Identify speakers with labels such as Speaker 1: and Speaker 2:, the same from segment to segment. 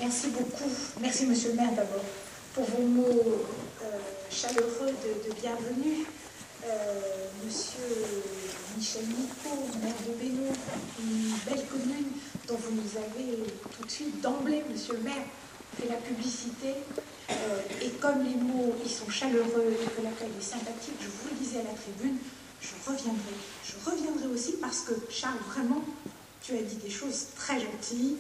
Speaker 1: Merci beaucoup. Merci, monsieur le maire, d'abord, pour vos mots chaleureux de bienvenue. Monsieur Michel Nicot, maire de Bénaud, une belle commune dont vous nous avez tout de suite, d'emblée, monsieur le maire, fait la publicité. Et comme les mots, ils sont chaleureux et que l'accueil est sympathique, je vous le disais à la tribune, je reviendrai. Je reviendrai aussi parce que, Charles, vraiment, tu as dit des choses très gentilles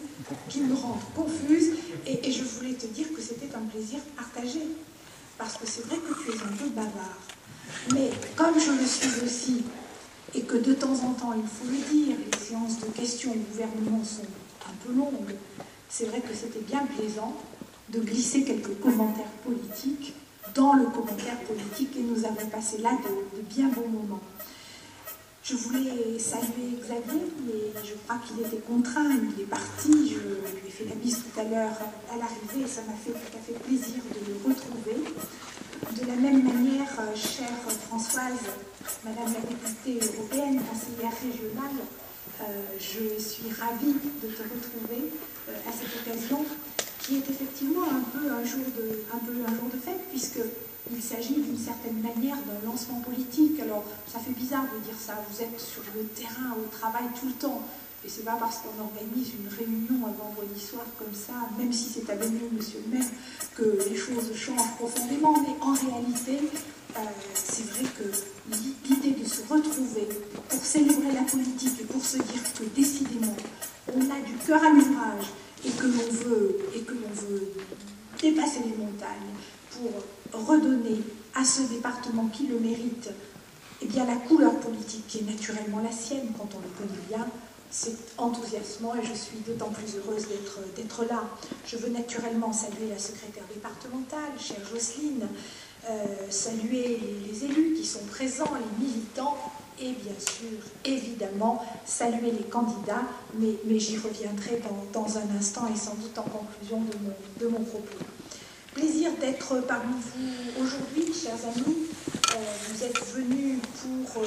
Speaker 1: qui me rendent confuse et je voulais te dire que c'était un plaisir partagé. Parce que c'est vrai que tu es un peu bavard. Mais comme je le suis aussi, et que de temps en temps, il faut le dire, les séances de questions au gouvernement sont un peu longues, c'est vrai que c'était bien plaisant de glisser quelques commentaires politiques dans le commentaire politique et nous avons passé là de bien bons moments. Je voulais saluer Xavier, mais je crois qu'il était contraint, il est parti, je lui ai fait la bise tout à l'heure à l'arrivée et ça m'a fait tout à fait plaisir de le retrouver. De la même manière, chère Françoise, Madame la députée européenne, conseillère régionale, je suis ravie de te retrouver à cette occasion qui est effectivement un peu un jour de fête, puisqu'il s'agit d'une certaine manière d'un lancement politique. Alors, ça fait bizarre de dire ça, vous êtes sur le terrain, au travail tout le temps. Et c'est pas parce qu'on organise une réunion un vendredi soir comme ça, même si c'est à Bénaud, monsieur le maire, que les choses changent profondément. Mais en réalité, c'est vrai que l'idée de se retrouver pour célébrer la politique et pour se dire que décidément, on a du cœur à l'ouvrage et que l'on veut dépasser les montagnes pour redonner à ce département qui le mérite, eh bien, la couleur politique qui est naturellement la sienne quand on le connaît bien. C'est enthousiasmant et je suis d'autant plus heureuse d'être là. Je veux naturellement saluer la secrétaire départementale, chère Jocelyne, saluer les élus qui sont présents, les militants et bien sûr, évidemment, saluer les candidats, mais j'y reviendrai dans un instant et sans doute en conclusion de mon propos. Plaisir d'être parmi vous aujourd'hui, chers amis. Vous êtes venus pour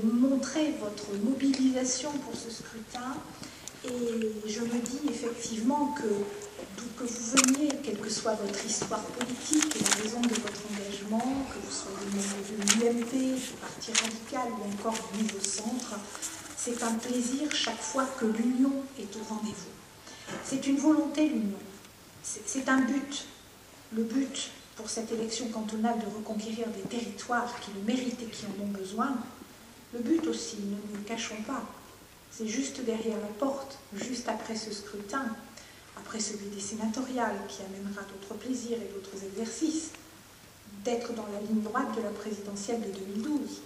Speaker 1: montrer votre mobilisation pour ce scrutin et je me dis effectivement que d'où que vous veniez, quelle que soit votre histoire politique et la raison de votre engagement, que vous soyez membre de l'UMP, du Parti radical ou encore du Nouveau Centre, c'est un plaisir chaque fois que l'union est au rendez-vous. C'est une volonté, l'union. C'est un but. Le but pour cette élection cantonale de reconquérir des territoires qui le méritent et qui en ont besoin, le but aussi, ne nous le cachons pas, c'est juste derrière la porte, juste après ce scrutin, après celui des sénatoriales qui amènera d'autres plaisirs et d'autres exercices, d'être dans la ligne droite de la présidentielle de 2012.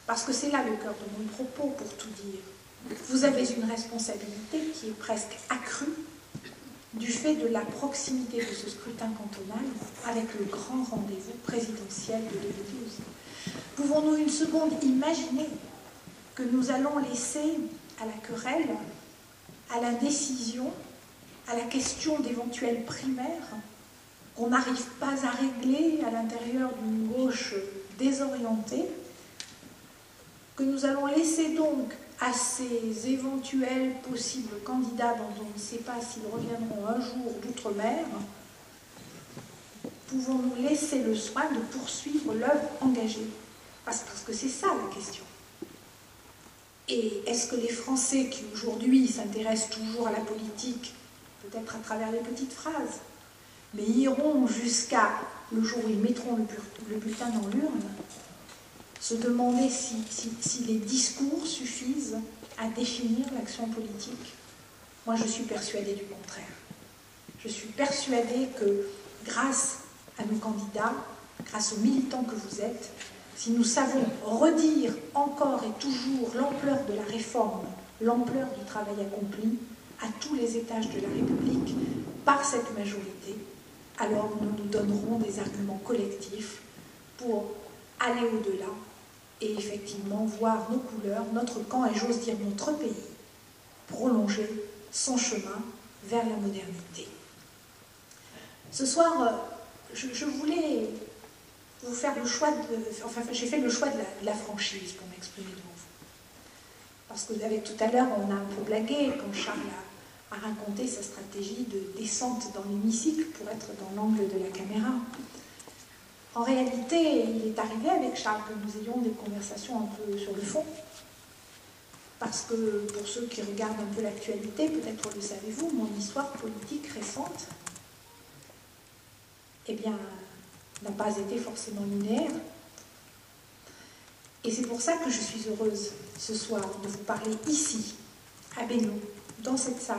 Speaker 1: Parce que c'est là le cœur de mon propos pour tout dire. Vous avez une responsabilité qui est presque accrue du fait de la proximité de ce scrutin cantonal avec le grand rendez-vous présidentiel de 2012. Pouvons-nous une seconde imaginer que nous allons laisser à la querelle, à la décision, à la question d'éventuelles primaires qu'on n'arrive pas à régler à l'intérieur d'une gauche désorientée, que nous allons laisser donc à ces éventuels possibles candidats dont on ne sait pas s'ils reviendront un jour d'outre-mer, pouvons-nous laisser le soin de poursuivre l'œuvre engagée? Parce que c'est ça la question. Et est-ce que les Français qui aujourd'hui s'intéressent toujours à la politique, peut-être à travers les petites phrases, mais iront jusqu'à le jour où ils mettront le bulletin dans l'urne, se demander si les discours suffisent à définir l'action politique? Moi, je suis persuadée du contraire. Je suis persuadée que grâce à nos candidats, grâce aux militants que vous êtes, si nous savons redire encore et toujours l'ampleur de la réforme, l'ampleur du travail accompli à tous les étages de la République par cette majorité, alors nous nous donnerons des arguments collectifs pour aller au-delà et effectivement voir nos couleurs, notre camp et j'ose dire notre pays prolonger son chemin vers la modernité. Ce soir, je voulais vous faire le choix j'ai fait le choix de la franchise pour m'exprimer devant vous. Parce que avec tout à l'heure, on a un peu blagué quand Charles à raconter sa stratégie de descente dans l'hémicycle pour être dans l'angle de la caméra. En réalité, il est arrivé avec Charles que nous ayons des conversations un peu sur le fond, parce que pour ceux qui regardent un peu l'actualité, peut-être le savez-vous, mon histoire politique récente, eh bien, n'a pas été forcément linéaire. Et c'est pour ça que je suis heureuse ce soir de vous parler ici, à Bénaud, dans cette salle,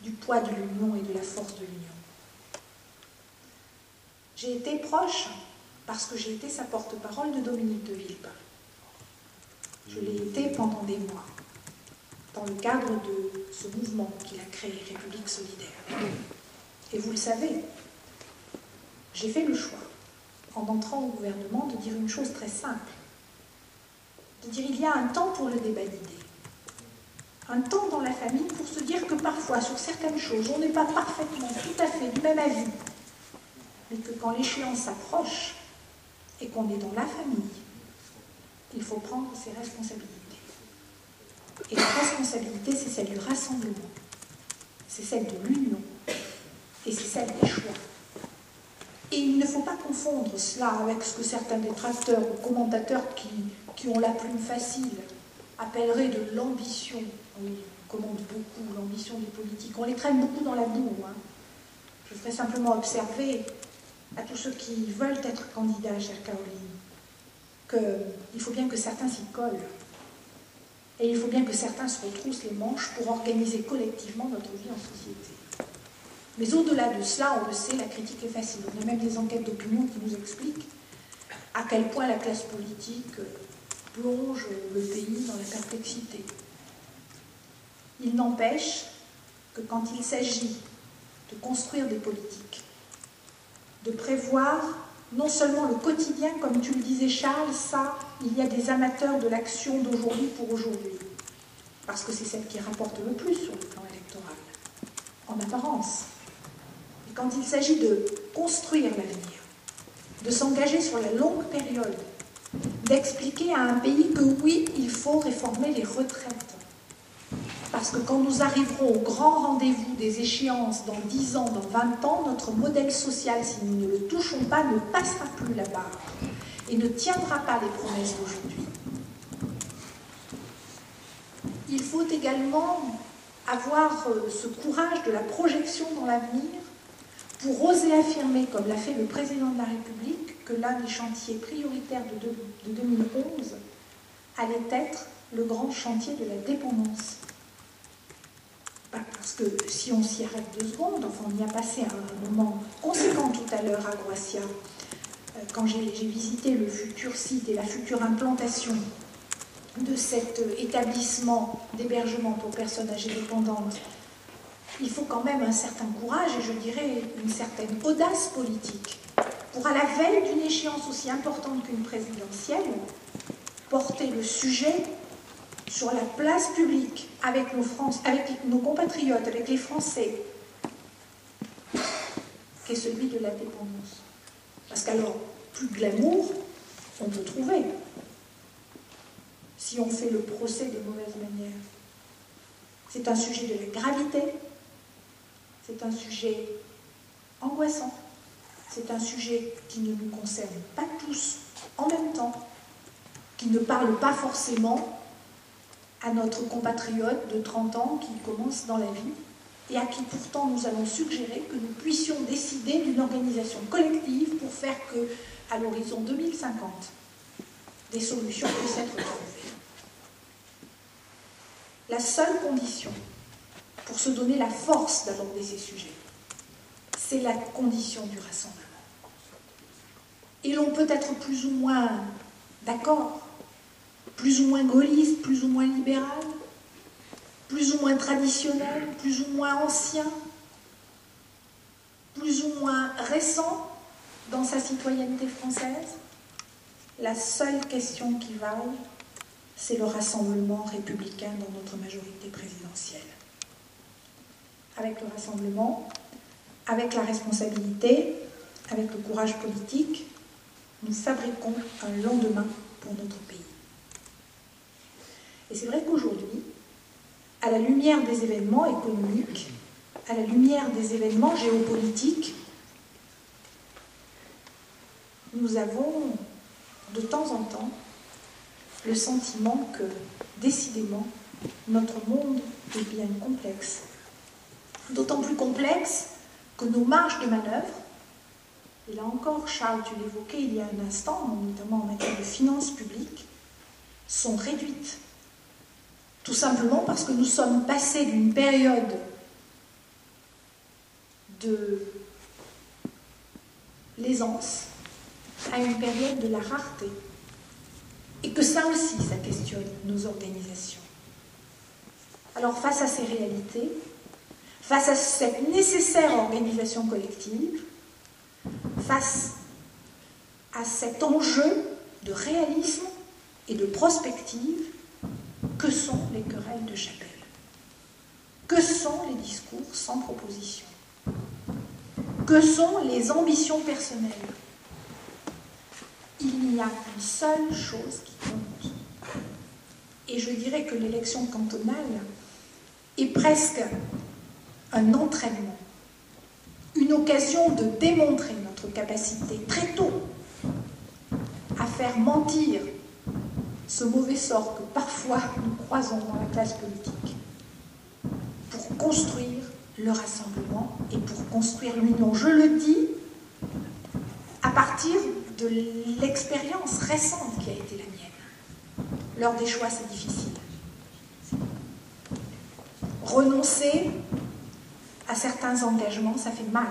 Speaker 1: du poids de l'union et de la force de l'union. J'ai été proche parce que j'ai été sa porte-parole de Dominique de Villepin. Je l'ai été pendant des mois, dans le cadre de ce mouvement qu'il a créé, République solidaire. Et vous le savez, j'ai fait le choix, en entrant au gouvernement, de dire une chose très simple. De dire il y a un temps pour le débat d'idées. Un temps dans la famille pour se dire que parfois, sur certaines choses, on n'est pas parfaitement, tout à fait du même avis. Mais que quand l'échéance s'approche et qu'on est dans la famille, il faut prendre ses responsabilités. Et la responsabilité, c'est celle du rassemblement. C'est celle de l'union. Et c'est celle des choix. Et il ne faut pas confondre cela avec ce que certains détracteurs ou commentateurs qui ont la plume facile appelleraient de l'ambition. Oui, on commande beaucoup l'ambition des politiques. On les traîne beaucoup dans la boue. Hein. Je ferai simplement observer à tous ceux qui veulent être candidats, chère Caroline, qu'il faut bien que certains s'y collent. Et il faut bien que certains se retroussent les manches pour organiser collectivement notre vie en société. Mais au-delà de cela, on le sait, la critique est facile. On a même des enquêtes d'opinion qui nous expliquent à quel point la classe politique plonge le pays dans la perplexité. Il n'empêche que quand il s'agit de construire des politiques, de prévoir non seulement le quotidien, comme tu le disais Charles, ça, il y a des amateurs de l'action d'aujourd'hui pour aujourd'hui, parce que c'est celle qui rapporte le plus sur le plan électoral, en apparence. Et quand il s'agit de construire l'avenir, de s'engager sur la longue période, d'expliquer à un pays que oui, il faut réformer les retraites. Parce que quand nous arriverons au grand rendez-vous des échéances dans 10 ans, dans 20 ans, notre modèle social, si nous ne le touchons pas, ne passera plus la barre et ne tiendra pas les promesses d'aujourd'hui. Il faut également avoir ce courage de la projection dans l'avenir pour oser affirmer, comme l'a fait le président de la République, que l'un des chantiers prioritaires de 2011 allait être le grand chantier de la dépendance. Parce que si on s'y arrête 2 secondes, enfin on y a passé un moment conséquent tout à l'heure à Groissia, quand j'ai visité le futur site et la future implantation de cet établissement d'hébergement pour personnes âgées dépendantes, il faut quand même un certain courage et je dirais une certaine audace politique pour, à la veille d'une échéance aussi importante qu'une présidentielle, porter le sujet sur la place publique avec nos compatriotes, avec les Français, qu'est celui de la dépendance. Parce qu'alors, plus de glamour, on peut trouver, si on fait le procès des mauvaises manières. C'est un sujet de la gravité, c'est un sujet angoissant, c'est un sujet qui ne nous concerne pas tous en même temps, qui ne parle pas forcément à notre compatriote de 30 ans qui commence dans la vie et à qui pourtant nous allons suggérer que nous puissions décider d'une organisation collective pour faire que, à l'horizon 2050, des solutions puissent être trouvées. La seule condition pour se donner la force d'aborder ces sujets, c'est la condition du rassemblement. Et l'on peut être plus ou moins d'accord, plus ou moins gaulliste, plus ou moins libéral, plus ou moins traditionnel, plus ou moins ancien, plus ou moins récent dans sa citoyenneté française. La seule question qui vaille, c'est le rassemblement républicain dans notre majorité présidentielle. Avec le rassemblement, avec la responsabilité, avec le courage politique, nous fabriquons un lendemain pour notre pays. Et c'est vrai qu'aujourd'hui, à la lumière des événements économiques, à la lumière des événements géopolitiques, nous avons de temps en temps le sentiment que, décidément, notre monde est bien complexe. D'autant plus complexe que nos marges de manœuvre, et là encore, Charles, tu l'évoquais il y a un instant, notamment en matière de finances publiques, sont réduites. Tout simplement parce que nous sommes passés d'une période de l'aisance à une période de la rareté. Et que ça aussi, ça questionne nos organisations. Alors face à ces réalités, face à cette nécessaire organisation collective, face à cet enjeu de réalisme et de prospective, que sont les querelles de chapelle? Que sont les discours sans proposition? Que sont les ambitions personnelles? Il y a une seule chose qui compte. Et je dirais que l'élection cantonale est presque un entraînement, une occasion de démontrer notre capacité très tôt à faire mentir ce mauvais sort que parfois nous croisons dans la classe politique, pour construire le rassemblement et pour construire l'union. Je le dis à partir de l'expérience récente qui a été la mienne. Lors des choix, c'est difficile. Renoncer à certains engagements, ça fait mal.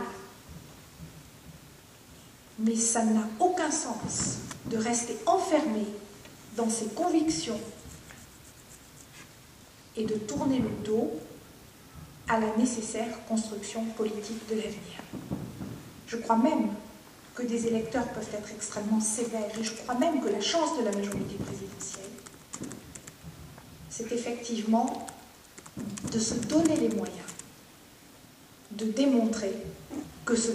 Speaker 1: Mais ça n'a aucun sens de rester enfermé dans ses convictions et de tourner le dos à la nécessaire construction politique de l'avenir. Je crois même que des électeurs peuvent être extrêmement sévères, et je crois même que la chance de la majorité présidentielle, c'est effectivement de se donner les moyens de démontrer que ce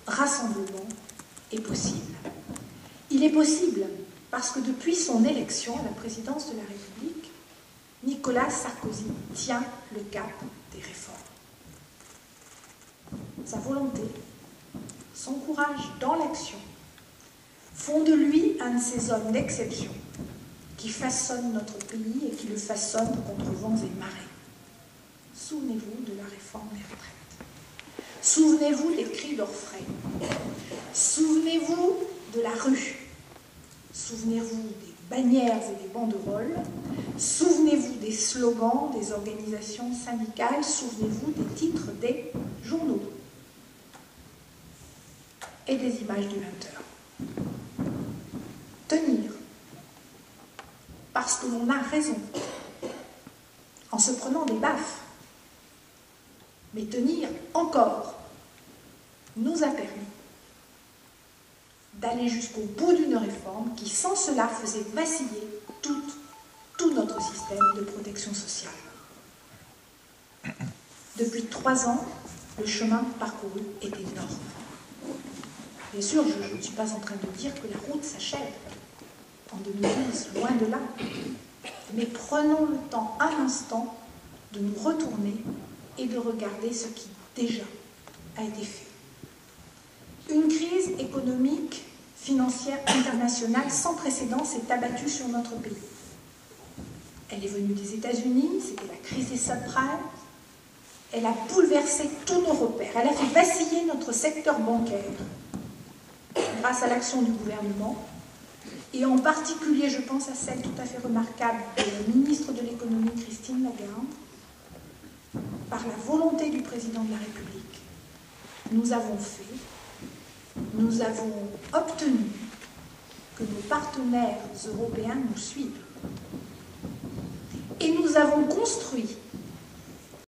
Speaker 1: rassemblement est possible. Il est possible parce que depuis son élection à la présidence de la République, Nicolas Sarkozy tient le cap des réformes. Sa volonté, son courage dans l'action font de lui un de ces hommes d'exception qui façonnent notre pays et qui le façonnent contre vents et marées. Souvenez-vous de la réforme des retraites. Souvenez-vous des cris d'orfraie. Souvenez-vous de la rue. Souvenez-vous des bannières et des banderoles. Souvenez-vous des slogans des organisations syndicales. Souvenez-vous des titres des journaux et des images du 20h. Tenir, parce que l'on a raison, en se prenant des baffes, mais tenir encore nous a permis d'aller jusqu'au bout d'une réforme qui, sans cela, faisait vaciller tout notre système de protection sociale. Depuis 3 ans, le chemin parcouru est énorme. Bien sûr, je ne suis pas en train de dire que la route s'achève en 2012, loin de là. Mais prenons le temps, un instant, de nous retourner et de regarder ce qui déjà a été fait. Une crise économique, financière, internationale sans précédent s'est abattue sur notre pays. Elle est venue des États-Unis, c'était la crise des subprimes. Elle a bouleversé tous nos repères. Elle a fait vaciller notre secteur bancaire grâce à l'action du gouvernement, et en particulier, je pense à celle tout à fait remarquable de la ministre de l'économie, Christine Lagarde. Par la volonté du président de la République, nous avons obtenu que nos partenaires européens nous suivent. Et nous avons construit